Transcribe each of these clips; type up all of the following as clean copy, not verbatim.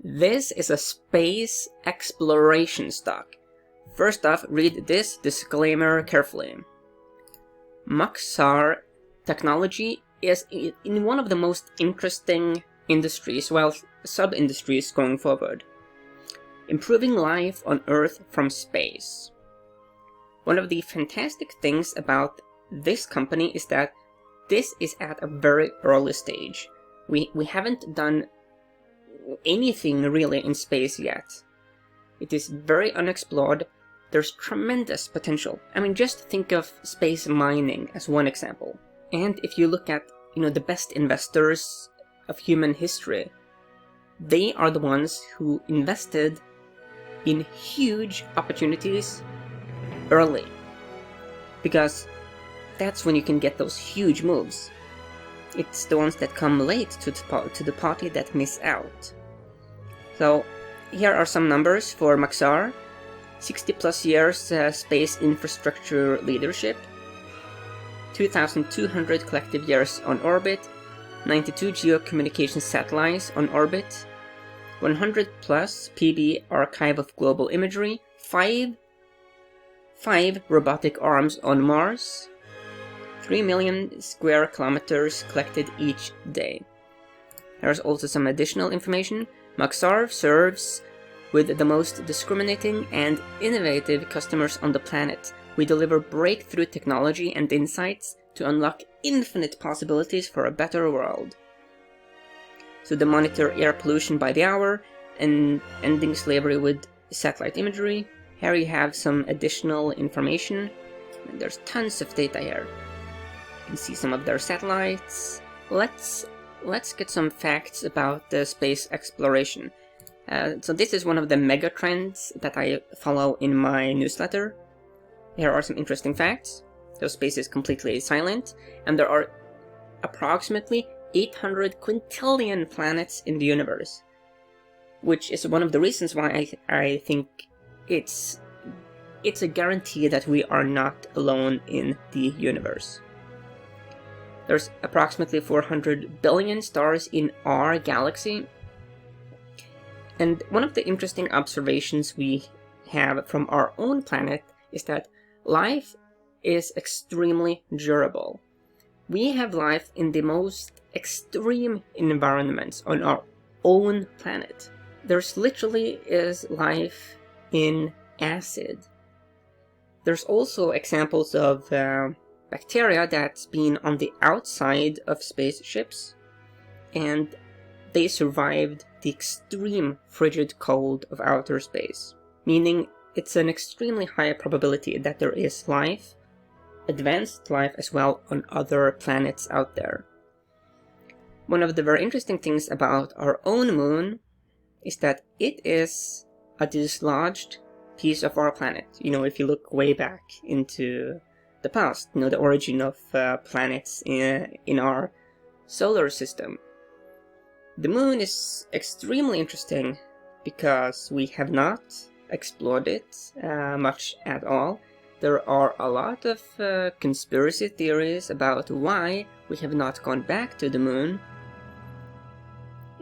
This is a space exploration stock. First off, read this disclaimer carefully. Maxar Technology is in one of the most interesting industries, well, sub-industries going forward. Improving life on Earth from space. One of the fantastic things about this company is that this is at a very early stage. We haven't done anything really in space yet. It is very unexplored. There's tremendous potential. I mean, just think of space mining as one example. And if you look at, the best investors of human history, they are the ones who invested in huge opportunities early. Because that's when you can get those huge moves. It's the ones that come late to the party that miss out. So here are some numbers for Maxar. 60 plus years space infrastructure leadership, 2,200 collective years on orbit, 92 geocommunication satellites on orbit, 100 plus PB archive of global imagery, 5 robotic arms on Mars, 3 million square kilometers collected each day. There's also some additional information. Maxar serves with the most discriminating and innovative customers on the planet. We deliver breakthrough technology and insights to unlock infinite possibilities for a better world. So they monitor air pollution by the hour and ending slavery with satellite imagery. Here you have some additional information. And there's tons of data here. You can see some of their satellites. Let's get some facts about the space exploration. So this is one of the mega trends that I follow in my newsletter. Here are some interesting facts. So space is completely silent, and there are approximately 800 quintillion planets in the universe, which is one of the reasons why I think it's a guarantee that we are not alone in the universe. There's approximately 400 billion stars in our galaxy. And one of the interesting observations we have from our own planet is that life is extremely durable. We have life in the most extreme environments on our own planet. There's literally is life in acid. There's also examples of bacteria that's been on the outside of spaceships, and they survived the extreme frigid cold of outer space, meaning it's an extremely high probability that there is life, advanced life as well, on other planets out there. One of the very interesting things about our own moon is that it is a dislodged piece of our planet. If you look way back into the past, the origin of planets in our solar system. The moon is extremely interesting because we have not explored it much at all. There are a lot of conspiracy theories about why we have not gone back to the moon.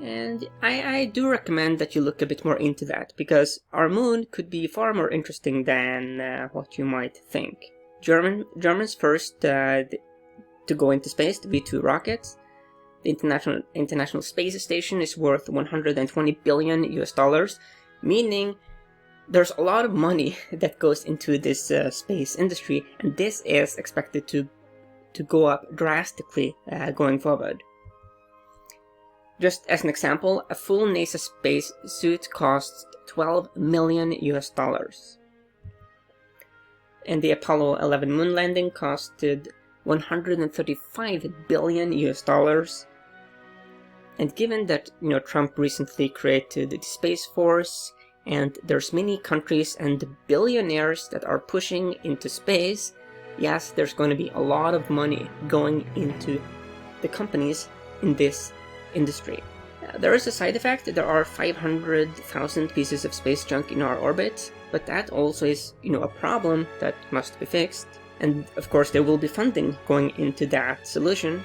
And I do recommend that you look a bit more into that, because our moon could be far more interesting than what you might think. Germans first to go into space, the V2 rocket. The International Space Station is worth $120 billion, meaning there's a lot of money that goes into this space industry, and this is expected to go up drastically going forward. Just as an example, a full NASA space suit costs $12 million. And the Apollo 11 moon landing costed $135 billion. And given that Trump recently created the Space Force, and there's many countries and billionaires that are pushing into space, yes, there's going to be a lot of money going into the companies in this industry. There is a side effect. There are 500,000 pieces of space junk in our orbit, but that also is, a problem that must be fixed. And of course there will be funding going into that solution.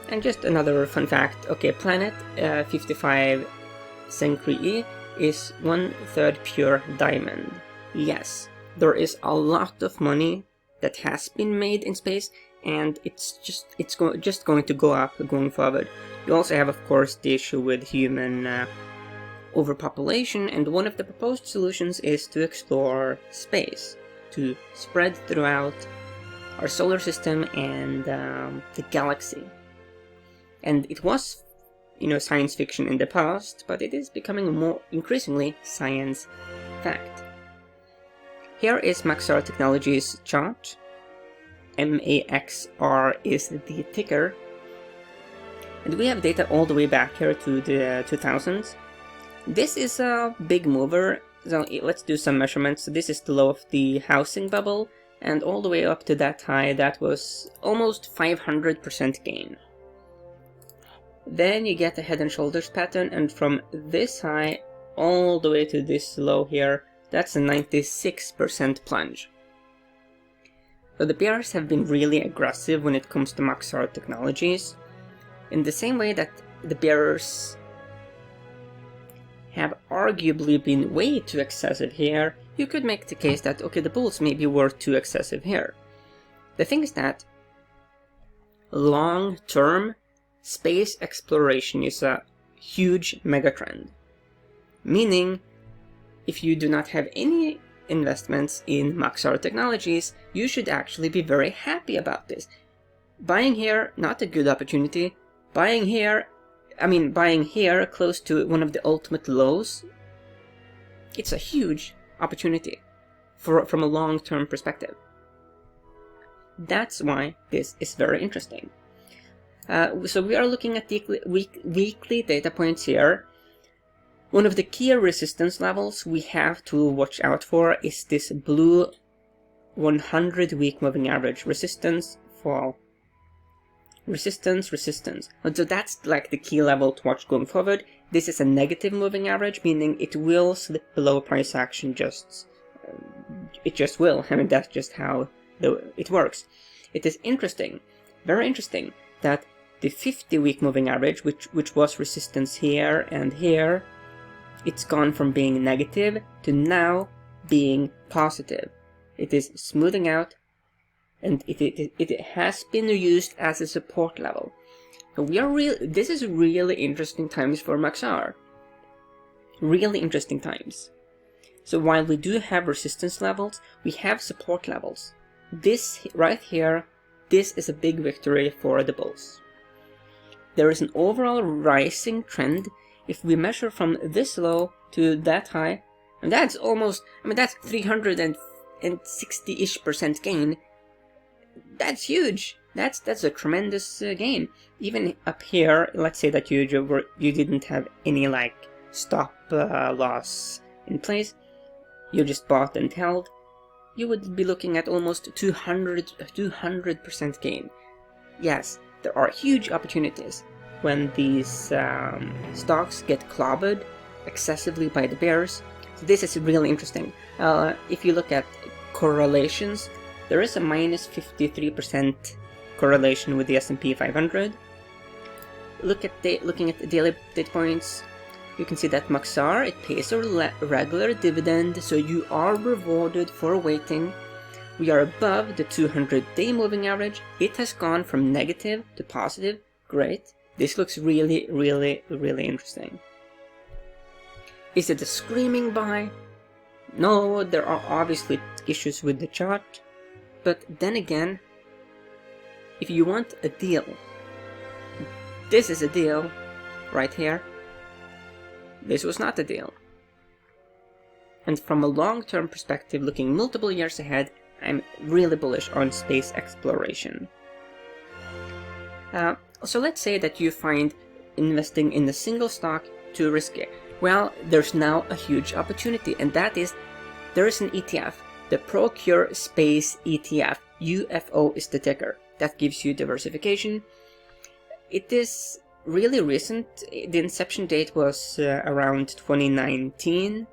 And just another fun fact, okay, Planet 55 Senkri is 1/3 pure diamond. Yes, there is a lot of money that has been made in space, and it's just going to go up going forward. You also have, of course, the issue with human overpopulation, and one of the proposed solutions is to explore space, to spread throughout our solar system and the galaxy. And it was, science fiction in the past, but it is becoming more increasingly science fact. Here is Maxar Technologies chart. MAXR is the ticker. And we have data all the way back here to the 2000s. This is a big mover, so let's do some measurements. So this is the low of the housing bubble, and all the way up to that high, that was almost 500% gain. Then you get the head and shoulders pattern, and from this high all the way to this low here, that's a 96% plunge. So the bears have been really aggressive when it comes to Maxar Technologies. In the same way that the bears have arguably been way too excessive here, you could make the case that, okay, the bulls maybe were too excessive here. The thing is that long-term space exploration is a huge megatrend. Meaning, if you do not have any investments in Maxar Technologies, you should actually be very happy about this. Buying here, not a good opportunity. Buying here close to one of the ultimate lows, it's a huge opportunity from a long-term perspective. That's why this is very interesting. So we are looking at the weekly data points here. One of the key resistance levels we have to watch out for is this blue 100-week moving average. Resistance, fall. Resistance. So that's like the key level to watch going forward. This is a negative moving average, meaning it will slip below price action. It just will. I mean, that's just how it works. It is interesting, very interesting, that the 50-week moving average, which was resistance here and here, it's gone from being negative to now being positive. It is smoothing out, and it has been used as a support level. So this is really interesting times for Maxar. Really interesting times. So while we do have resistance levels, we have support levels. This right here, this is a big victory for the bulls. There is an overall rising trend. If we measure from this low to that high, and that's almost, that's 360-ish% gain. That's huge. That's a tremendous gain. Even up here, let's say that you didn't have any stop loss in place, you just bought and held, you would be looking at almost 200% gain. Yes, there are huge opportunities when these stocks get clobbered excessively by the bears. So this is really interesting. If you look at correlations, there is a minus 53% correlation with the S&P 500. Looking at the daily data points, you can see that Maxar, it pays a regular dividend, so you are rewarded for waiting. We are above the 200-day moving average. It has gone from negative to positive. Great. This looks really, really, really interesting. Is it a screaming buy? No, there are obviously issues with the chart. But then again, if you want a deal, this is a deal right here. This was not a deal. And from a long-term perspective, looking multiple years ahead, I'm really bullish on space exploration. So let's say that you find investing in a single stock too risky. Well, there's now a huge opportunity, and that is, there is an ETF, the Procure Space ETF. UFO is the ticker. That gives you diversification. It is really recent. The inception date was around 2019.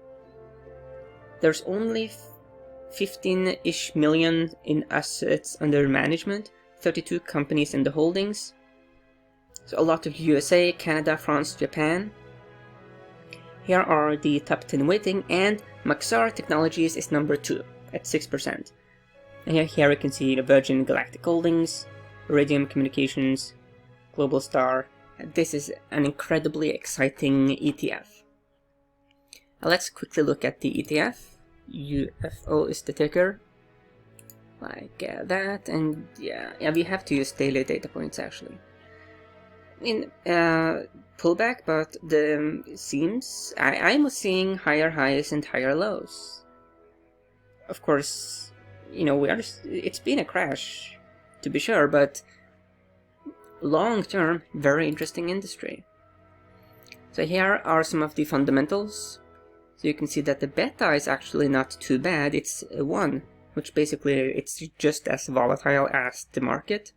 There's only 15-ish million in assets under management, 32 companies in the holdings. So a lot of USA, Canada, France, Japan. Here are the top 10 weighting, and Maxar Technologies is number 2 at 6%. And here you can see the Virgin Galactic Holdings, Iridium Communications, Global Star. This is an incredibly exciting ETF. Let's quickly look at the ETF. UFO is the ticker. Like that, and yeah, we have to use daily data points actually. In pullback, but the seems I'm seeing higher highs and higher lows. Of course, you know, it's been a crash, to be sure, but long term, very interesting industry. So here are some of the fundamentals. So you can see that the beta is actually not too bad. It's 1, which basically it's just as volatile as the market.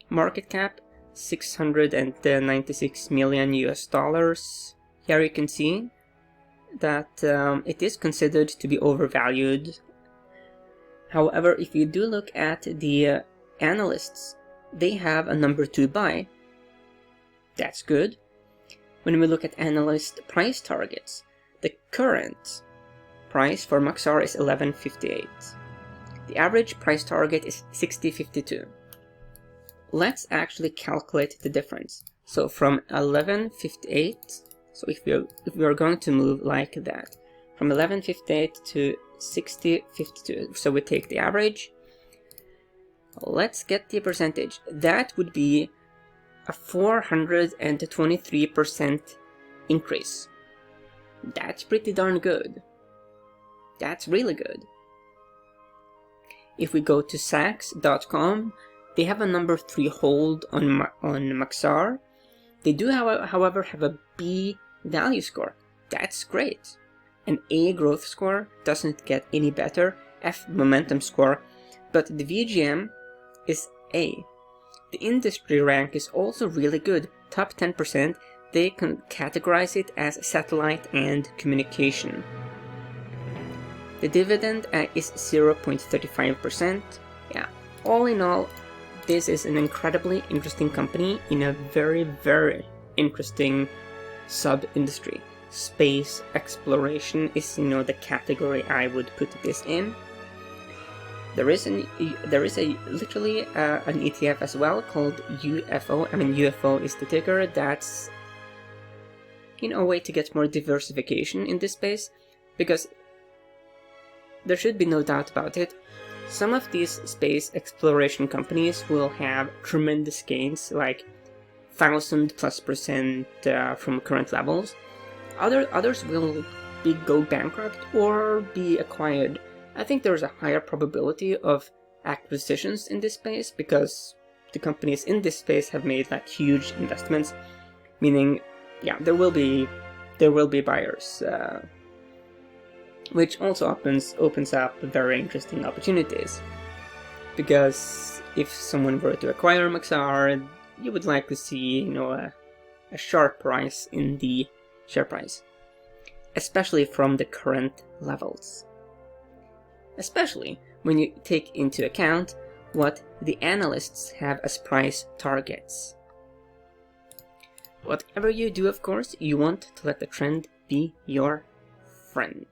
Market cap, $696 million US. Here you can see that it is considered to be overvalued. However, if you do look at the analysts, they have a number 2 buy. That's good. When we look at analyst price targets, the current price for Maxar is $11.58. The average price target is $60.52. Let's actually calculate the difference. So from 11.58, so if we're going to move like that, from 11.58 to 60.52, so we take the average. Let's get the percentage. That would be a 423% increase. That's pretty darn good. That's really good. If we go to Saks.com, they have a number 3 hold on Maxar. They do, however, have a B value score. That's great. An A growth score doesn't get any better. F momentum score, but the VGM is A. The industry rank is also really good. Top 10%. They can categorize it as satellite and communication. The dividend is 0.35%. Yeah, all in all, this is an incredibly interesting company in a very, very interesting sub-industry. Space exploration is, the category I would put this in. There is literally an ETF as well called UFO. UFO is the ticker. That's a way to get more diversification in this space, because there should be no doubt about it. Some of these space exploration companies will have tremendous gains, like 1000+% from current levels. Others will go bankrupt or be acquired. I think there's a higher probability of acquisitions in this space because the companies in this space have made huge investments, meaning, yeah, there will be buyers. Which also opens up very interesting opportunities, because if someone were to acquire Maxar, you would like to see a sharp rise in the share price, especially from the current levels, especially when you take into account what the analysts have as price targets. Whatever you do, of course, you want to let the trend be your friend.